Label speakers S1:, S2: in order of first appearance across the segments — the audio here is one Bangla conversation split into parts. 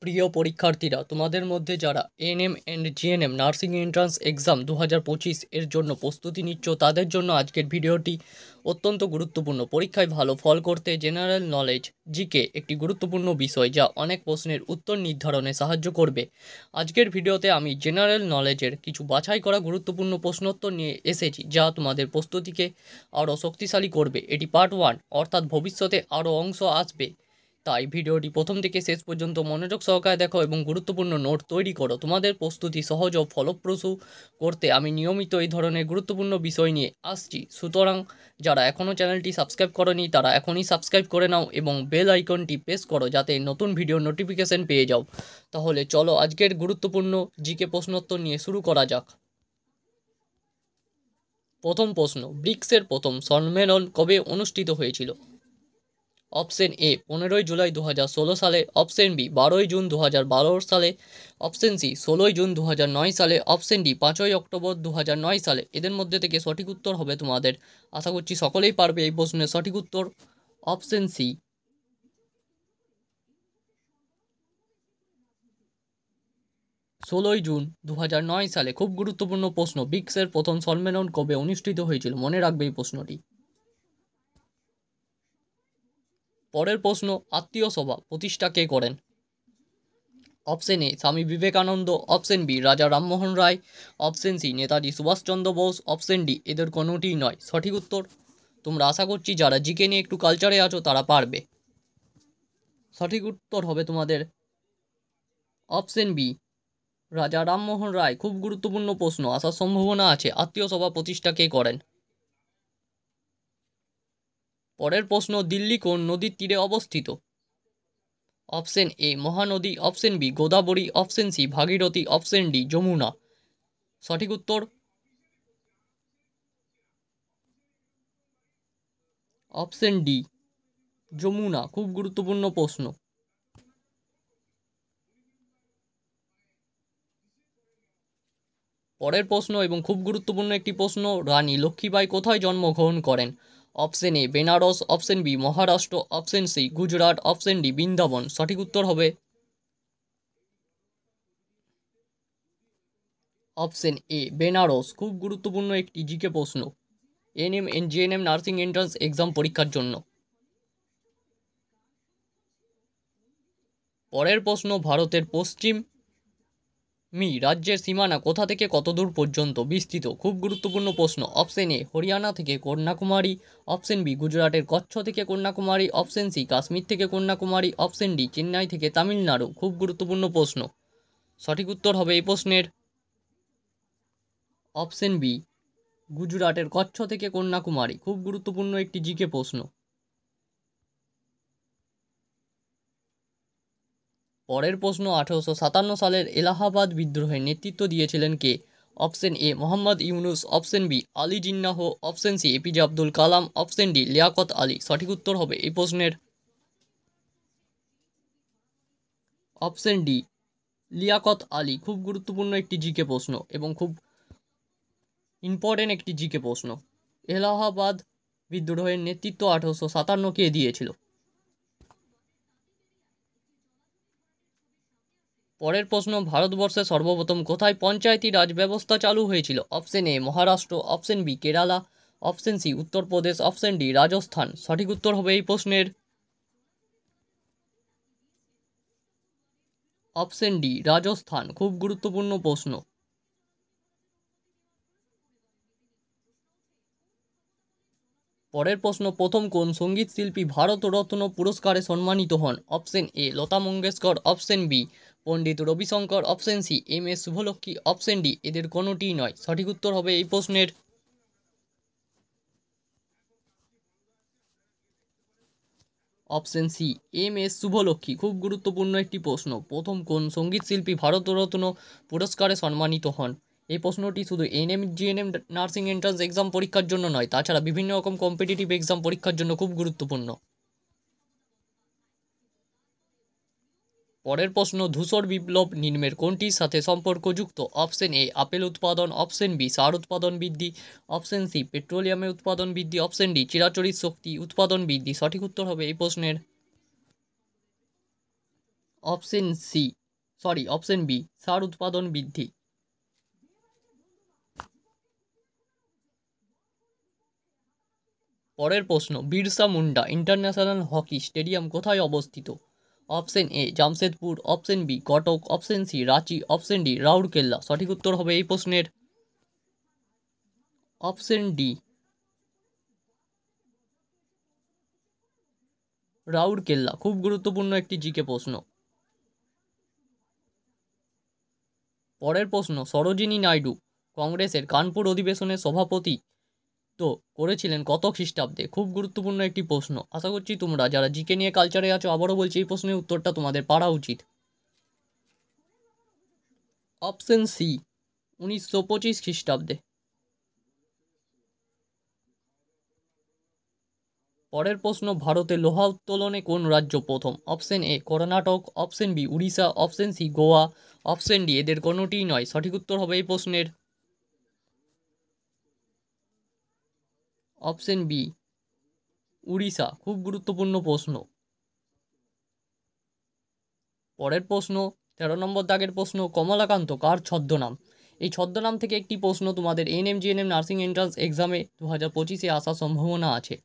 S1: প্রিয় পরীক্ষার্থীরা, তোমাদের মধ্যে যারা ANM and GNM nursing entrance exam 2025 এর জন্য প্রস্তুতি নিচ্ছ, তাদের জন্য আজকের ভিডিওটি অত্যন্ত গুরুত্বপূর্ণ। পরীক্ষায় ভালো ফল করতে জেনারেল নলেজ জিকে একটি গুরুত্বপূর্ণ বিষয়, যা অনেক প্রশ্নের উত্তর নির্ধারণে সাহায্য করবে। আজকের ভিডিওতে আমি জেনারেল নলেজের কিছু বাছাই করা গুরুত্বপূর্ণ প্রশ্নোত্তর নিয়ে এসেছি, যা তোমাদের প্রস্তুতিকে আরও শক্তিশালী করবে। এটি পার্ট 1, অর্থাৎ ভবিষ্যতে আরও অংশ আসবে। তাই ভিডিওটি প্রথম থেকে শেষ পর্যন্ত মনোযোগ সহকারে দেখো এবং গুরুত্বপূর্ণ নোট তৈরি করো। তোমাদের প্রস্তুতি সহজ ও ফলপ্রসূ করতে আমি নিয়মিত এই ধরনের গুরুত্বপূর্ণ বিষয় নিয়ে আসছি। সুতরাং যারা এখনও চ্যানেলটি সাবস্ক্রাইব করোনি, তারা এখনই সাবস্ক্রাইব করে নাও এবং বেল আইকনটি প্রেস করো, যাতে নতুন ভিডিও নোটিফিকেশন পেয়ে যাও। তাহলে চলো আজকের গুরুত্বপূর্ণ জিকে প্রশ্নোত্তর নিয়ে শুরু করা যাক। প্রথম প্রশ্ন, ব্রিক্সের প্রথম সম্মেলন কবে অনুষ্ঠিত হয়েছিল? অপশন এ 15 জুলাই 2016 সালে, অপশন বি 12 জুন 2012 সালে, অপশন সি 16 জুন 2009 সালে, অপশন ডি 5 অক্টোবর 2009 সালে। এদের মধ্যে থেকে সঠিক উত্তর হবে তোমাদের, আশা করছি সকলেই পারবে এই প্রশ্নের সঠিক উত্তর, অপশন সি 16 জুন 2009 সালে। খুব গুরুত্বপূর্ণ প্রশ্ন, ব্রিক্সের প্রথম সম্মেলন কবে অনুষ্ঠিত হয়েছিল? মনে রাখবে এই প্রশ্নটি। পরের প্রশ্ন, আত্মীয় সভা প্রতিষ্ঠা কে করেন? অপশন এ Swami Vivekananda, option B Raja Rammohan Roy, option C Netaji Subhashchandra Bose, option D এদের কোনোটিই নয়। সঠিক উত্তর তোমরা আশা করছি যারা জিকে নিয়ে একটু কালচারে আছো তারা পারবে। সঠিক উত্তর হবে তোমাদের অপশন বি রাজা রামমোহন রায়। খুব গুরুত্বপূর্ণ প্রশ্ন, আসার সম্ভাবনা আছে। আত্মীয় সভা প্রতিষ্ঠা কে করেন? পরের প্রশ্ন, দিল্লি কোন নদীর তীরে অবস্থিত? Option A Mahanadi, option B Godavari, option C Bhagirathi, option D Yamuna. সঠিক উত্তর অপশন ডি যমুনা। খুব গুরুত্বপূর্ণ প্রশ্ন। পরের প্রশ্ন এবং খুব গুরুত্বপূর্ণ একটি প্রশ্ন, রানী লক্ষ্মীবাঈ কোথায় জন্মগ্রহণ করেন? Option A Benares, option B Maharashtra, option C Gujarat, option D Vrindavan. সঠিক উত্তর হবে অপশন এ বেনারস। খুব গুরুত্বপূর্ণ একটি জিকে প্রশ্ন NM N GNM nursing entrance exam পরীক্ষার জন্য। পরের প্রশ্ন, ভারতের পশ্চিম রাজ্যের সীমানা কোথা থেকে কত দূর পর্যন্ত বিস্তৃত? খুব গুরুত্বপূর্ণ প্রশ্ন। অপশন এ হরিয়ানা থেকে কন্যাকুমারী, অপশন বি গুজরাটের কচ্ছ থেকে কন্যাকুমারী, অপশন সি কাশ্মীর থেকে কন্যাকুমারী, অপশন ডি চেন্নাই থেকে তামিলনাড়ু। খুব গুরুত্বপূর্ণ প্রশ্ন, সঠিক উত্তর হবে এই প্রশ্নের অপশন বি গুজরাটের কচ্ছ থেকে কন্যাকুমারী। খুব গুরুত্বপূর্ণ একটি জিকে প্রশ্ন। পরের প্রশ্ন, 1857 সালের এলাহাবাদ বিদ্রোহের নেতৃত্ব দিয়েছিলেন কে? Option A Mohammad Yunus, option B Ali Jinnah, option C APJ Abdul Kalam, option D Liaquat Ali. সঠিক উত্তর হবে এই প্রশ্নের অপশন ডি লিয়াকত আলী। খুব গুরুত্বপূর্ণ একটি জিকে প্রশ্ন এবং খুব ইম্পর্টেন্ট একটি জিকে প্রশ্ন। এলাহাবাদ বিদ্রোহের নেতৃত্ব 1857 কে দিয়েছিল? পরের প্রশ্ন, ভারতবর্ষে সর্বপ্রথম কোথায় পঞ্চায়েতি রাজ ব্যবস্থা চালু হয়েছিল? Option A Maharashtra, option B Kerala, option C Uttar Pradesh, option D Rajasthan. সঠিক উত্তর হবে এই প্রশ্নের অপশন ডি রাজস্থান। খুব গুরুত্বপূর্ণ প্রশ্ন। পরের প্রশ্ন, প্রথম কোন সঙ্গীত শিল্পী ভারতরত্ন পুরস্কারে সম্মানিত হন? Option A Lata Mangeshkar, option B Pandit Ravishankar, option C M S Subbulakshmi, option D এদের কোনোটিই নয়। সঠিক উত্তর হবে এই প্রশ্নের option C M S Subbulakshmi. খুব গুরুত্বপূর্ণ একটি প্রশ্ন, প্রথম কোন সঙ্গীত শিল্পী ভারতরত্ন পুরস্কারে সম্মানিত হন? এই প্রশ্নটি শুধু NM GNM nursing entrance exam পরীক্ষার জন্য নয়, তাছাড়া বিভিন্ন রকম কম্পিটিটিভ এক্সাম পরীক্ষার জন্য খুব গুরুত্বপূর্ণ। পরের প্রশ্ন, ধূসর বিপ্লব নিম্নের কোনটির সাথে সম্পর্কযুক্ত? অপশন এ আপেল উৎপাদন, অপশন বি সার উৎপাদন বৃদ্ধি, অপশন সি পেট্রোলিয়ামের উৎপাদন বৃদ্ধি, অপশন ডি চিরাচরিত শক্তি উৎপাদন বৃদ্ধি। সঠিক উত্তর হবে এই প্রশ্নের অপশন বি সার উৎপাদন বৃদ্ধি। পরের প্রশ্ন, Birsa Munda international hockey stadium কোথায় অবস্থিত? Option A Jamshedpur, option B Cuttack, option C Ranchi, option D Rourkela. সঠিক উত্তর হবে এই প্রশ্নের অপশন ডি রাউরকেল্লা। খুব গুরুত্বপূর্ণ একটি জিকে প্রশ্ন। পরের প্রশ্ন, সরোজিনী নাইডু কংগ্রেসের কানপুর অধিবেশনের সভাপতি তো করেছিলেন কত খ্রিস্টাব্দে? খুব গুরুত্বপূর্ণ একটি প্রশ্ন। আশা করছি তোমরা যারা জিকে নিয়ে কালচারে আছো, আবারও বলছি এই প্রশ্নের উত্তরটা তোমাদের পারা উচিত। অপশন সি 1925 খ্রিস্টাব্দে। পরের প্রশ্ন, ভারতে লোহা উত্তোলনে কোন রাজ্য প্রথম? Option A Karnataka, option B Orissa, option C Goa, option D এদের কোনোটিই নয়। সঠিক উত্তর হবে এই প্রশ্নের অপশন বি উড়িষ্যা। খুব গুরুত্বপূর্ণ প্রশ্ন। পরের প্রশ্ন 13 নম্বর দাগের প্রশ্ন, কমলাকান্ত কার ছদ্মনাম? এই ছদ্মনাম থেকে একটি প্রশ্ন তোমাদের এএনএম জিএনএম নার্সিং এন্ট্রান্স এক্সামে 2025-এ আসার সম্ভাবনা আছে।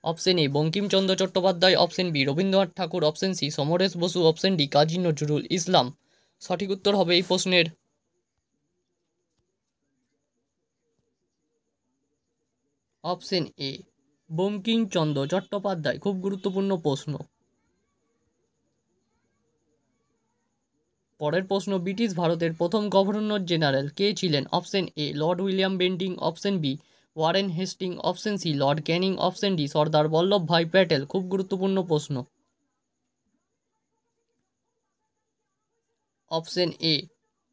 S1: Option A Bankimchandra Chattopadhyay, option B Rabindranath Thakur, option C Samaresh Basu, option D Kazi Nazrul Islam. সঠিক উত্তর হবে এই প্রশ্নের অপশন এ বঙ্কিমচন্দ্র চট্টোপাধ্যায়। খুব গুরুত্বপূর্ণ প্রশ্ন। পরের প্রশ্ন, ব্রিটিশ ভারতের প্রথম গভর্নর জেনারেল কে ছিলেন? Option A lord William Bentinck, option B Warren Hastings, option C lord Canning, option D Sardar Vallabhbhai Patel. খুব গুরুত্বপূর্ণ প্রশ্ন। Option A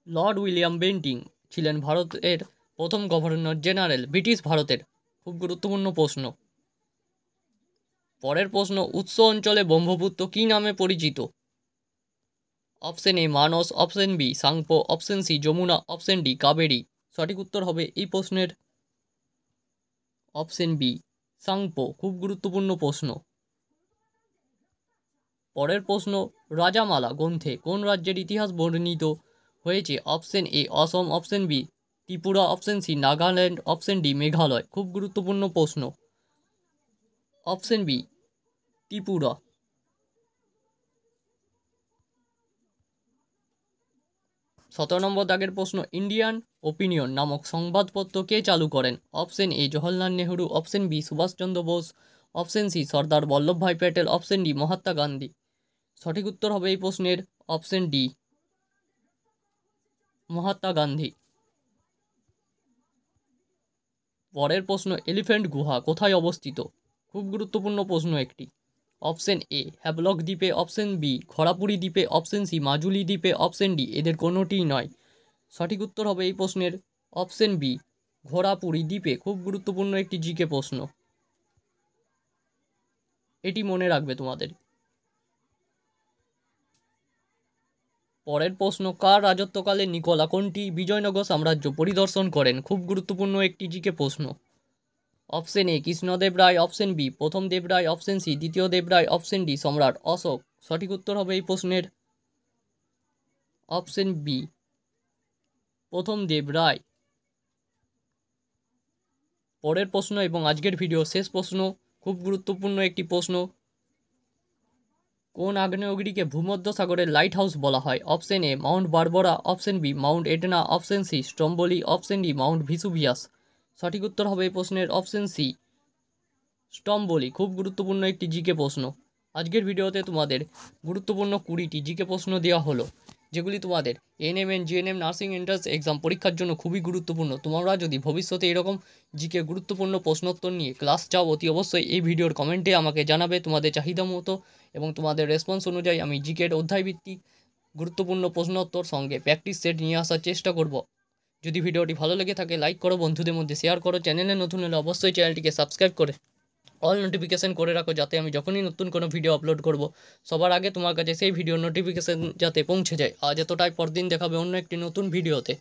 S1: lord William Bentinck ছিলেন ভারতের প্রথম গভর্নর জেনারেল ব্রিটিশ ভারতের। খুব গুরুত্বপূর্ণ প্রশ্ন। পরের প্রশ্ন, উৎস অঞ্চলে ব্রহ্মপুত্র কী নামে পরিচিত? Option A Manas, option B Tsangpo, option C Yamuna, option D Kaveri. সঠিক উত্তর হবে এই প্রশ্নের অপশন বি সাংপো। খুব গুরুত্বপূর্ণ প্রশ্ন। পরের প্রশ্ন, রাজামালা গ্রন্থে কোন রাজ্যের ইতিহাস বর্ণিত হয়েছে? Option A Assam, option B Tripura, option C Nagaland, option D Meghalaya. খুব গুরুত্বপূর্ণ প্রশ্ন। Option B Tripura. 17 নম্বর দাগের প্রশ্ন, ইন্ডিয়ান ওপিনিয়ন নামক সংবাদপত্র কে চালু করেন? Option A Jawaharlal Nehru, option B Subhash Chandra Bose, option C Sardar Vallabhbhai Patel, option D Mahatma Gandhi. সঠিক উত্তর হবে এই প্রশ্নের অপশন ডি মহাত্মা গান্ধী। পরের প্রশ্ন, এলিফ্যান্ট গুহা কোথায় অবস্থিত? খুব গুরুত্বপূর্ণ প্রশ্ন একটি। অপশন এ হ্যাভলক দ্বীপে, অপশন বি খড়াপুরি দ্বীপে, অপশন সি মাজুলি দ্বীপে, অপশন ডি এদের কোনোটিই নয়। সঠিক উত্তর হবে এই প্রশ্নের অপশন বি ঘোড়াপুরি দ্বীপে। খুব গুরুত্বপূর্ণ একটি জিকে প্রশ্ন, এটি মনে রাখবে তোমাদের। পরের প্রশ্ন, কার রাজত্বকালে নিকোলা কোনটি বিজয়নগর সাম্রাজ্য পরিদর্শন করেন? খুব গুরুত্বপূর্ণ একটি জিকে প্রশ্ন। Option A Krishnadeva Raya, option B প্রথম দেব রায়, অপশন সি দ্বিতীয় দেব রায়, অপশন ডি সম্রাট অশোক। সঠিক উত্তর হবে এই প্রশ্নের অপশন বি প্রথম দেব রায়। পরের প্রশ্ন এবং আজকের ভিডিও শেষ প্রশ্ন, খুব গুরুত্বপূর্ণ একটি প্রশ্ন, কোন আগ্নেয়গিরিকে ভূমধ্যসাগরের লাইট হাউস বলা হয়? Option A mount Barbara, option B mount Etna, option C Stromboli, option D mount Vesuvius. সঠিক উত্তর হবে এই প্রশ্নের অপশন সি স্ট্রম্বোলি। খুব গুরুত্বপূর্ণ একটি জিকে প্রশ্ন। আজকের ভিডিওতে তোমাদের গুরুত্বপূর্ণ 20টি জিকে প্রশ্ন দেওয়া হলো, যেগুলি তোমাদের ANM GNM nursing entrance exam পরীক্ষার জন্য খুবই গুরুত্বপূর্ণ। তোমরা যদি ভবিষ্যতে এরকম জিকে গুরুত্বপূর্ণ প্রশ্নোত্তর নিয়ে ক্লাস চাও, অতি অবশ্যই এই ভিডিওর কমেন্টে আমাকে জানাবে তোমাদের চাহিদা মতো, এবং তোমাদের রেসপন্স অনুযায়ী আমি জিকের অধ্যায়ভিত্তিক গুরুত্বপূর্ণ প্রশ্নোত্তর সঙ্গে প্র্যাকটিস সেট নিয়ে আসার চেষ্টা করব। যদি ভিডিওটি ভালো লেগে থাকে লাইক করো, বন্ধুদের মধ্যে শেয়ার করো, চ্যানেলে নতুন হলে অবশ্যই চ্যানেলটিকে সাবস্ক্রাইব করে অল নোটিফিকেশান করে রাখো, যাতে আমি যখনই নতুন কোনো ভিডিও আপলোড করব সবার আগে তোমার কাছে সেই ভিডিও নোটিফিকেশান যাতে পৌঁছে যায়। আজ এতটাই, পরদিন দেখাবে অন্য একটি নতুন ভিডিওতে।